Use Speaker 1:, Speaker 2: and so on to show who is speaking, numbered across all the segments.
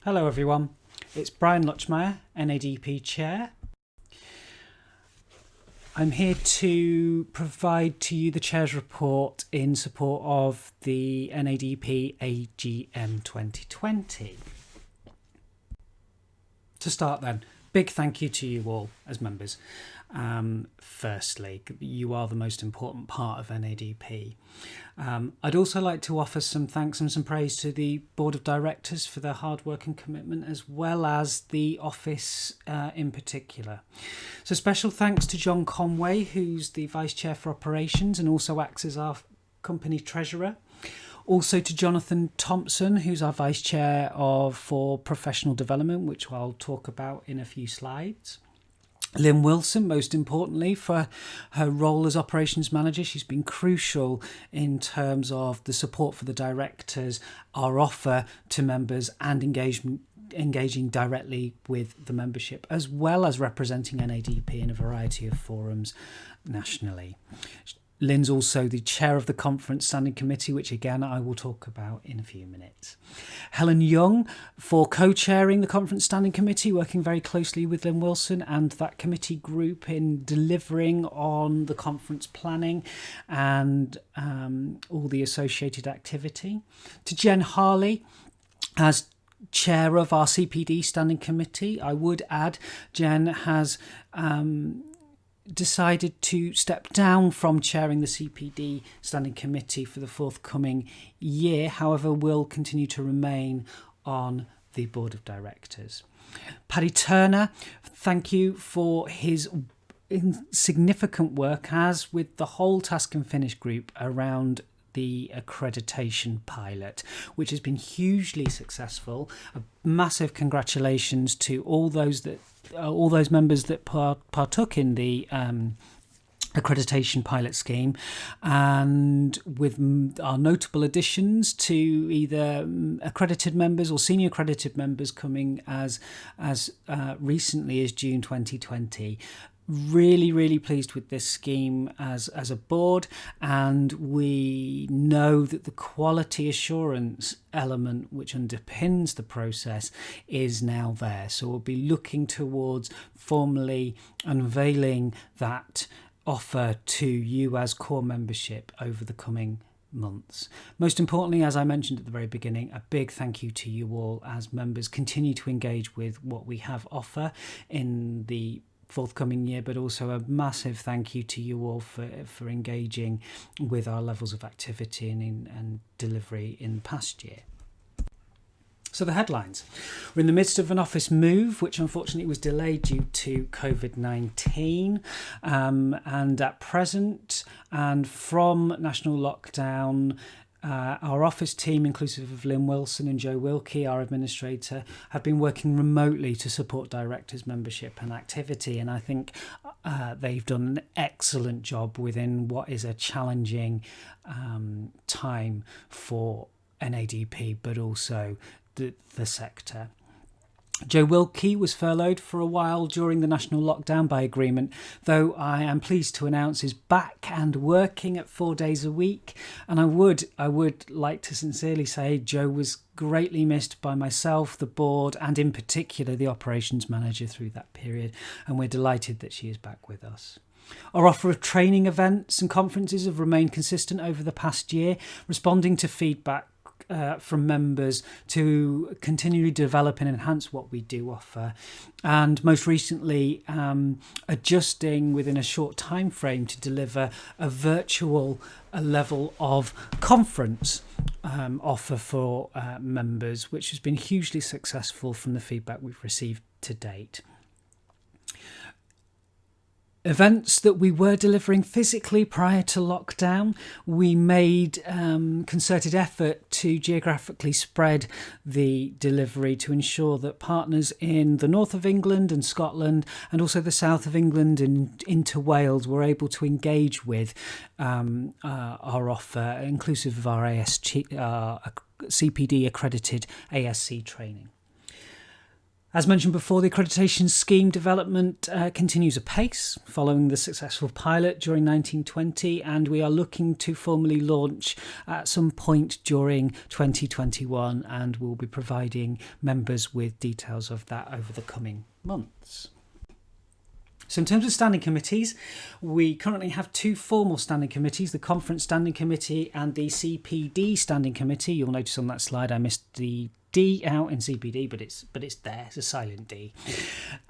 Speaker 1: Hello everyone, it's Brian Lutchmeyer, NADP Chair. I'm here to provide to you the Chair's report in support of the NADP AGM2020. To start then, big thank you to you all as members. Firstly, you are the most important part of NADP. I'd also like to offer some thanks and some praise to the Board of Directors for their hard work and commitment, as well as the office in particular. So special thanks to John Conway, who's the Vice Chair for Operations and also acts as our company treasurer. Also to Jonathan Thompson, who's our Vice Chair for Professional Development, which I'll talk about in a few slides. Lynn Wilson, most importantly, for her role as Operations Manager. She's been crucial in terms of the support for the directors, our offer to members and engaging directly with the membership, as well as representing NADP in a variety of forums nationally. Lynn's also the chair of the Conference Standing Committee, which again I will talk about in a few minutes. Helen Young for co-chairing the Conference Standing Committee, working very closely with Lynn Wilson and that committee group in delivering on the conference planning and all the associated activity. To Jen Harley as chair of our CPD Standing Committee. I would add Jen has decided to step down from chairing the CPD Standing Committee for the forthcoming year, however will continue to remain on the Board of Directors. Paddy Turner, thank you for his significant work, as with the whole Task and Finish group, around the accreditation pilot, which has been hugely successful. A massive congratulations to all those members that partook in the accreditation pilot scheme, and with our notable additions to either accredited members or senior accredited members coming as recently as June 2020. Really pleased with this scheme as a board, and we know that the quality assurance element which underpins the process is now there. So we'll be looking towards formally unveiling that offer to you as core membership over the coming months. Most importantly, as I mentioned at the very beginning, a big thank you to you all as members continue to engage with what we have offer in the forthcoming year, but also a massive thank you to you all for engaging with our levels of activity and delivery in the past year. So the headlines. We're in the midst of an office move, which unfortunately was delayed due to COVID-19. And at present, and from national lockdown, our office team, inclusive of Lynn Wilson and Joe Wilkie, our administrator, have been working remotely to support directors' membership and activity. And I think they've done an excellent job within what is a challenging time for NADP, but also the sector. Joe Wilkie was furloughed for a while during the national lockdown by agreement, though I am pleased to announce is back and working at 4 days a week. And I would like to sincerely say Joe was greatly missed by myself, the board, and in particular the operations manager through that period. And we're delighted that she is back with us. Our offer of training events and conferences have remained consistent over the past year, responding to feedback from members to continually develop and enhance what we do offer, and most recently adjusting within a short time frame to deliver a virtual level of conference offer for members, which has been hugely successful from the feedback we've received to date. Events that we were delivering physically prior to lockdown, we made concerted effort to geographically spread the delivery to ensure that partners in the north of England and Scotland, and also the south of England and into Wales, were able to engage with our offer, inclusive of our CPD accredited ASC training. As mentioned before, the accreditation scheme development continues apace following the successful pilot during 1920, and we are looking to formally launch at some point during 2021, and we'll be providing members with details of that over the coming months. So in terms of standing committees, we currently have two formal standing committees, the Conference Standing Committee and the CPD Standing Committee. You'll notice on that slide I missed the D out in CPD, but it's there. It's a silent D.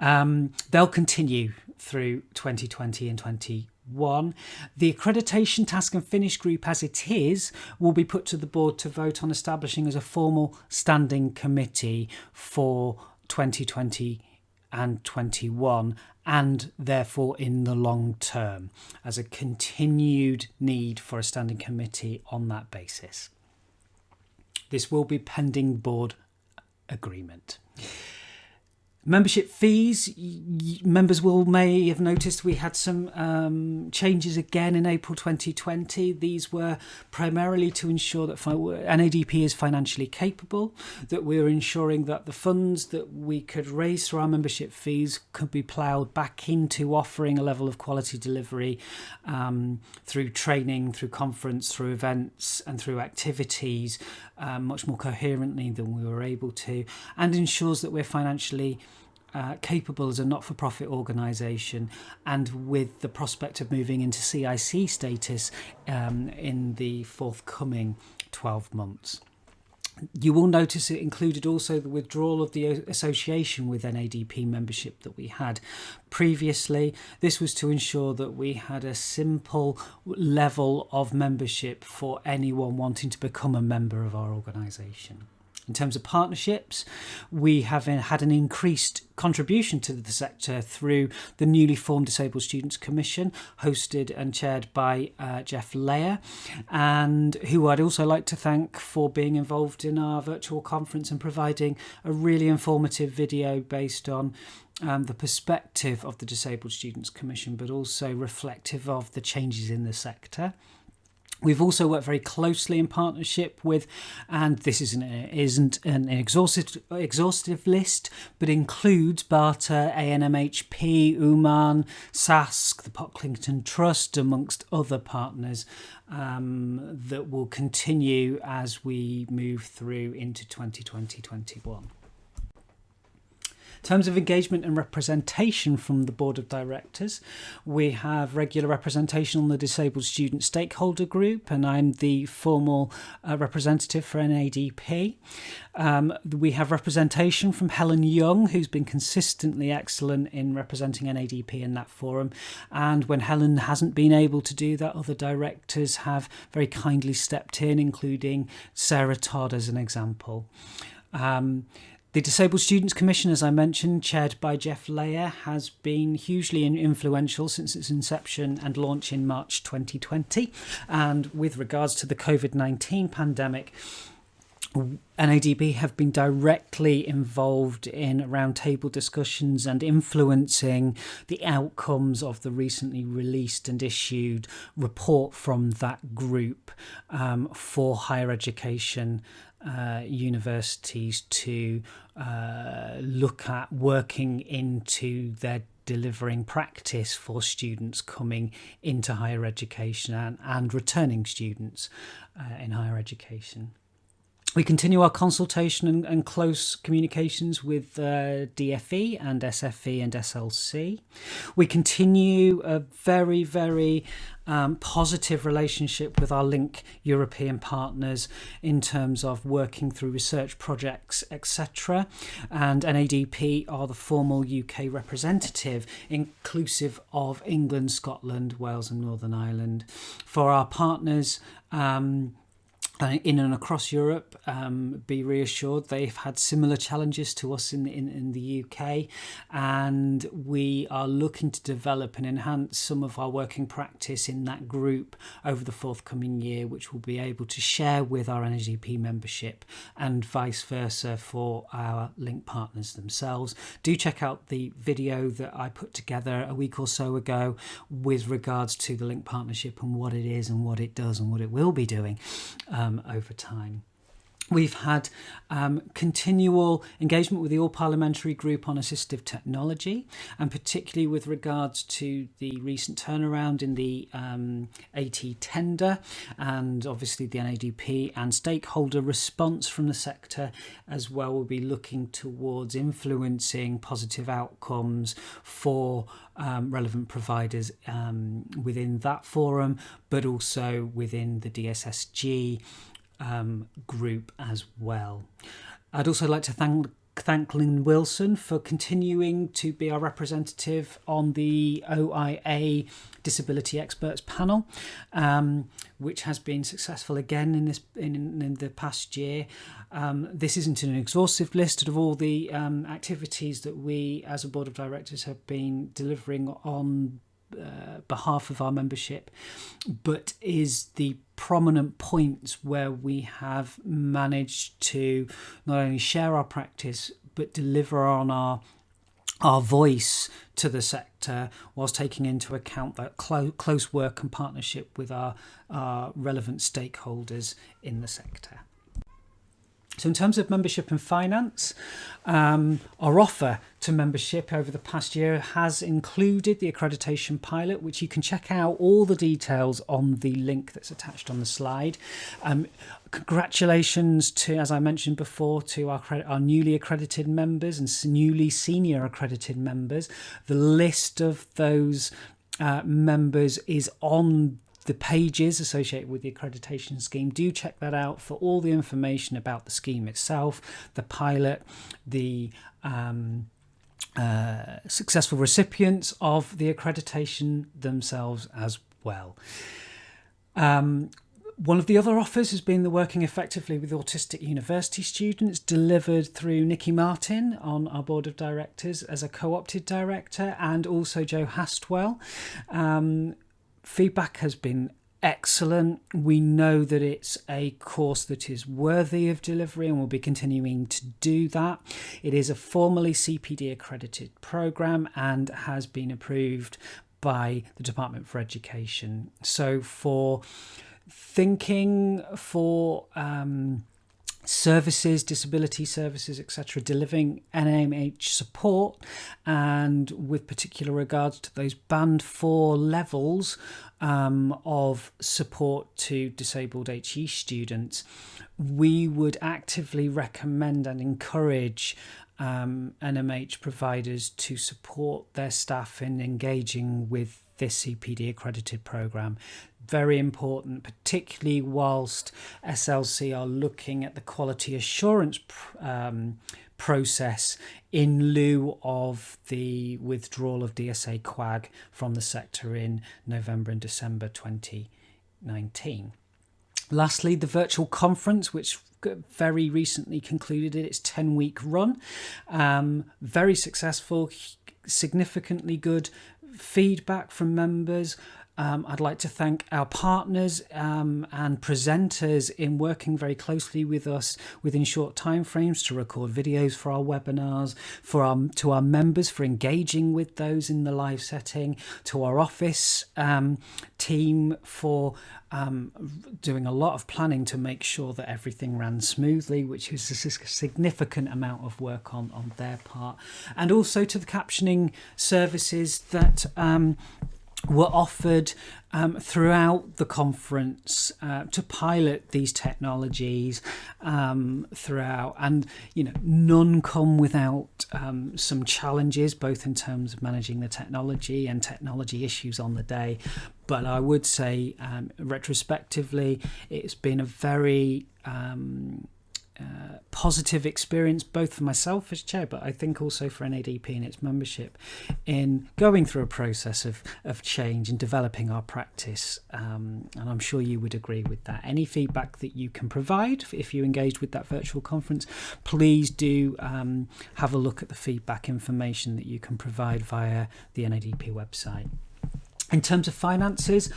Speaker 1: They'll continue through 2020 and 2021. The accreditation task and finish group as it is will be put to the board to vote on establishing as a formal standing committee for 2020 and 21, and therefore in the long term, as a continued need for a standing committee on that basis. This will be pending board agreement. Membership fees, members may have noticed we had some changes again in April 2020. These were primarily to ensure that NADP is financially capable, that we're ensuring that the funds that we could raise through our membership fees could be ploughed back into offering a level of quality delivery through training, through conference, through events and through activities much more coherently than we were able to, and ensures that we're financially capable as a not-for-profit organisation, and with the prospect of moving into CIC status in the forthcoming 12 months. You will notice it included also the withdrawal of the association with NADP membership that we had previously. This was to ensure that we had a simple level of membership for anyone wanting to become a member of our organisation. In terms of partnerships, we have had an increased contribution to the sector through the newly formed Disabled Students Commission, hosted and chaired by Jeff Layer, and who I'd also like to thank for being involved in our virtual conference and providing a really informative video based on the perspective of the Disabled Students Commission, but also reflective of the changes in the sector. We've also worked very closely in partnership with, and this isn't an exhaustive list, but includes BARTA, ANMHP, UMAN, SASC, the Pocklington Trust, amongst other partners that will continue as we move through into 2020-21. In terms of engagement and representation from the Board of Directors, we have regular representation on the Disabled Student Stakeholder Group, and I'm the formal representative for NADP. We have representation from Helen Young, who's been consistently excellent in representing NADP in that forum, and when Helen hasn't been able to do that, other directors have very kindly stepped in, including Sarah Todd as an example. The Disabled Students Commission, as I mentioned, chaired by Jeff Layer, has been hugely influential since its inception and launch in March 2020. And with regards to the COVID-19 pandemic, NADP have been directly involved in roundtable discussions and influencing the outcomes of the recently released and issued report from that group for higher education universities to look at working into their delivering practice for students coming into higher education and returning students in higher education. We continue our consultation and close communications with DFE and SFE and SLC. We continue a very, very positive relationship with our Link European partners in terms of working through research projects, etc. And NADP are the formal UK representative, inclusive of England, Scotland, Wales and Northern Ireland. For our partners, in and across Europe, be reassured they've had similar challenges to us in the UK, and we are looking to develop and enhance some of our working practice in that group over the forthcoming year, which we'll be able to share with our NADP membership and vice versa for our Link partners themselves. Do check out the video that I put together a week or so ago with regards to the Link partnership and what it is and what it does and what it will be doing over time. We've had continual engagement with the All-Parliamentary Group on Assistive Technology, and particularly with regards to the recent turnaround in the AT tender, and obviously the NADP and stakeholder response from the sector as well. We'll be looking towards influencing positive outcomes for relevant providers within that forum, but also within the DSSG group as well. I'd also like to thank Lynn Wilson for continuing to be our representative on the OIA Disability Experts Panel, which has been successful again in the past year. This isn't an exhaustive list of all the activities that we as a board of directors have been delivering on behalf of our membership, but is the prominent points where we have managed to not only share our practice but deliver on our voice to the sector, whilst taking into account that close work and partnership with our relevant stakeholders in the sector. So in terms of membership and finance, our offer to membership over the past year has included the accreditation pilot, which you can check out all the details on the link that's attached on the slide. Congratulations to, as I mentioned before, to our newly accredited members and newly senior accredited members. The list of those members is on the pages associated with the accreditation scheme. Do check that out for all the information about the scheme itself, the pilot, the successful recipients of the accreditation themselves as well. One of the other offers has been the Working Effectively with Autistic University Students, delivered through Nikki Martin on our board of directors as a co-opted director, and also Joe Hastwell. Feedback has been excellent. We know that it's a course that is worthy of delivery, and we'll be continuing to do that. It is a formally CPD accredited programme and has been approved by the Department for Education. So for thinking for services, disability services, etc., delivering NAMH support, and with particular regards to those band 4 levels of support to disabled HE students, we would actively recommend and encourage NMH providers to support their staff in engaging with this CPD accredited programme. Very important, particularly whilst SLC are looking at the quality assurance process in lieu of the withdrawal of DSA QAG from the sector in November and December 2019. Lastly, the virtual conference, which very recently concluded its 10-week run. Very successful, significantly good feedback from members. I'd like to thank our partners and presenters in working very closely with us within short timeframes to record videos for our webinars, to our members for engaging with those in the live setting, to our office team for doing a lot of planning to make sure that everything ran smoothly, which is a significant amount of work on their part, and also to the captioning services that were offered throughout the conference to pilot these technologies throughout, and none come without some challenges, both in terms of managing the technology and technology issues on the day. But I would say retrospectively it's been a very positive experience, both for myself as chair, but I think also for NADP and its membership, in going through a process of change and developing our practice. And I'm sure you would agree with that. Any feedback that you can provide, if you engaged with that virtual conference, please do have a look at the feedback information that you can provide via the NADP website. In terms of finances,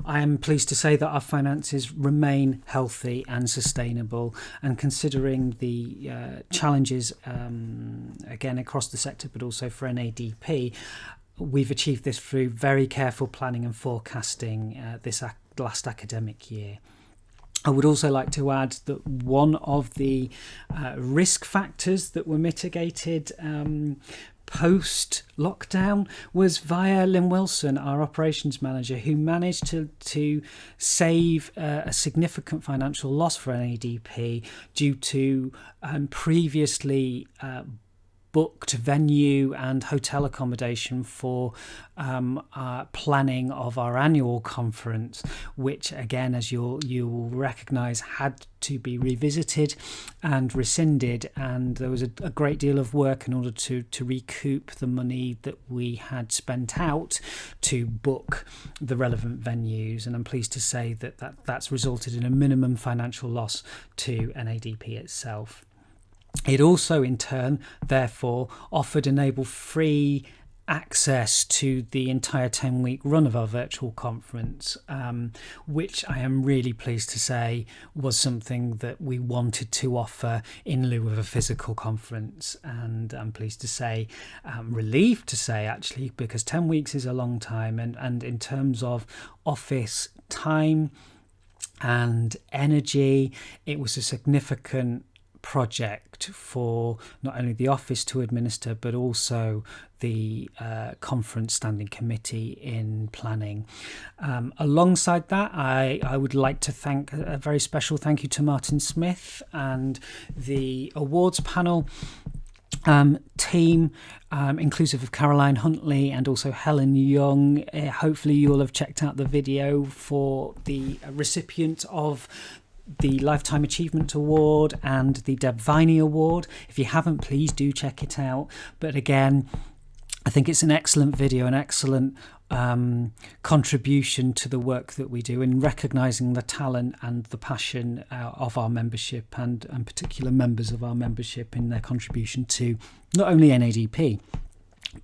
Speaker 1: I am pleased to say that our finances remain healthy and sustainable, and considering the challenges again across the sector, but also for NADP, we've achieved this through very careful planning and forecasting this last academic year. I would also like to add that one of the risk factors that were mitigated post-lockdown was via Lynn Wilson, our operations manager, who managed to save a significant financial loss for NADP due to previously booked venue and hotel accommodation for planning of our annual conference, which again, as you will recognise, had to be revisited and rescinded, and there was a great deal of work in order to recoup the money that we had spent out to book the relevant venues, and I'm pleased to say that's resulted in a minimum financial loss to NADP itself. It also, in turn, therefore, offered enable-free access to the entire 10-week run of our virtual conference, which I am really pleased to say was something that we wanted to offer in lieu of a physical conference. And I'm pleased to say, relieved to say actually, because 10 weeks is a long time, and in terms of office time and energy, it was a significant project for not only the office to administer, but also the conference standing committee in planning. Alongside that, I would like to thank a very special thank you to Martin Smith and the awards panel team, inclusive of Caroline Huntley and also Helen Young. Hopefully you'll have checked out the video for the recipient of the Lifetime Achievement Award and the Deb Viney Award. If you haven't, please do check it out. But again, I think it's an excellent video, an excellent contribution to the work that we do in recognising the talent and the passion of our membership and particular members of our membership in their contribution to not only NADP,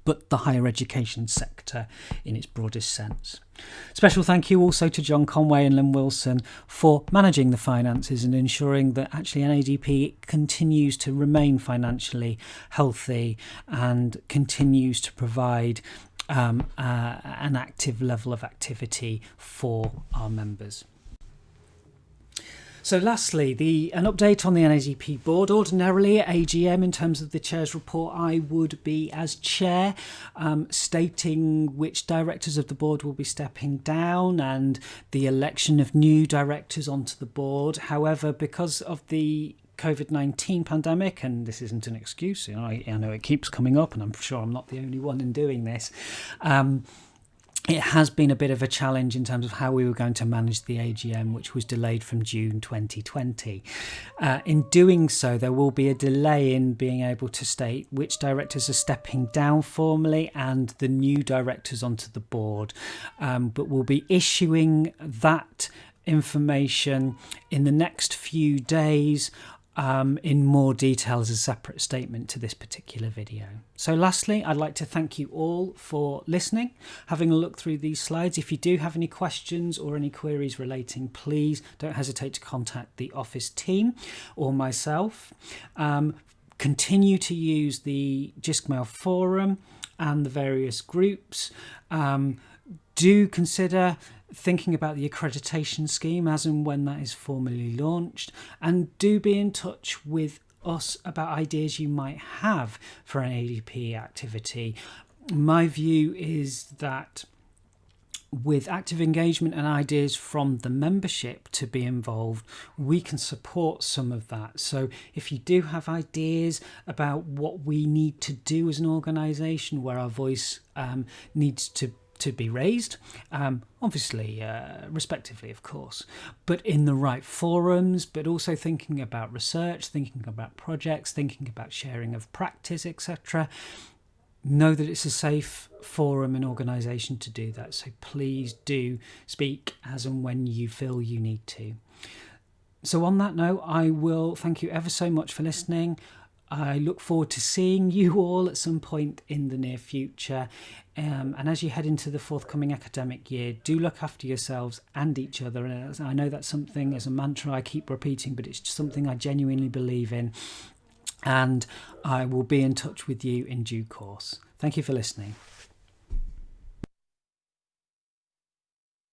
Speaker 1: but the higher education sector in its broadest sense. Special thank you also to John Conway and Lynn Wilson for managing the finances and ensuring that actually NADP continues to remain financially healthy and continues to provide an active level of activity for our members. So lastly, an update on the NADP board. Ordinarily at AGM, in terms of the chair's report, I would be as chair stating which directors of the board will be stepping down and the election of new directors onto the board. However, because of the COVID-19 pandemic, and this isn't an excuse, I know it keeps coming up and I'm sure I'm not the only one in doing this, it has been a bit of a challenge in terms of how we were going to manage the AGM, which was delayed from June 2020. In doing so, there will be a delay in being able to state which directors are stepping down formally and the new directors onto the board. But we'll be issuing that information in the next few days in more detail as a separate statement to this particular video. So lastly, I'd like to thank you all for listening, having a look through these slides. If you do have any questions or any queries relating, please don't hesitate to contact the office team or myself. Continue to use the JISCmail forum and the various groups. Do consider thinking about the accreditation scheme as and when that is formally launched, and do be in touch with us about ideas you might have for an ADP activity. My view is that with active engagement and ideas from the membership to be involved, we can support some of that. So if you do have ideas about what we need to do as an organisation, where our voice needs to be raised, obviously respectively, of course, but in the right forums, but also thinking about research, thinking about projects, thinking about sharing of practice, etc. Know that it's a safe forum and organisation to do that. So please do speak as and when you feel you need to. So on that note, I will thank you ever so much for listening. I look forward to seeing you all at some point in the near future. And as you head into the forthcoming academic year, do look after yourselves and each other. And I know that's something as a mantra I keep repeating, but it's just something I genuinely believe in. And I will be in touch with you in due course. Thank you for listening.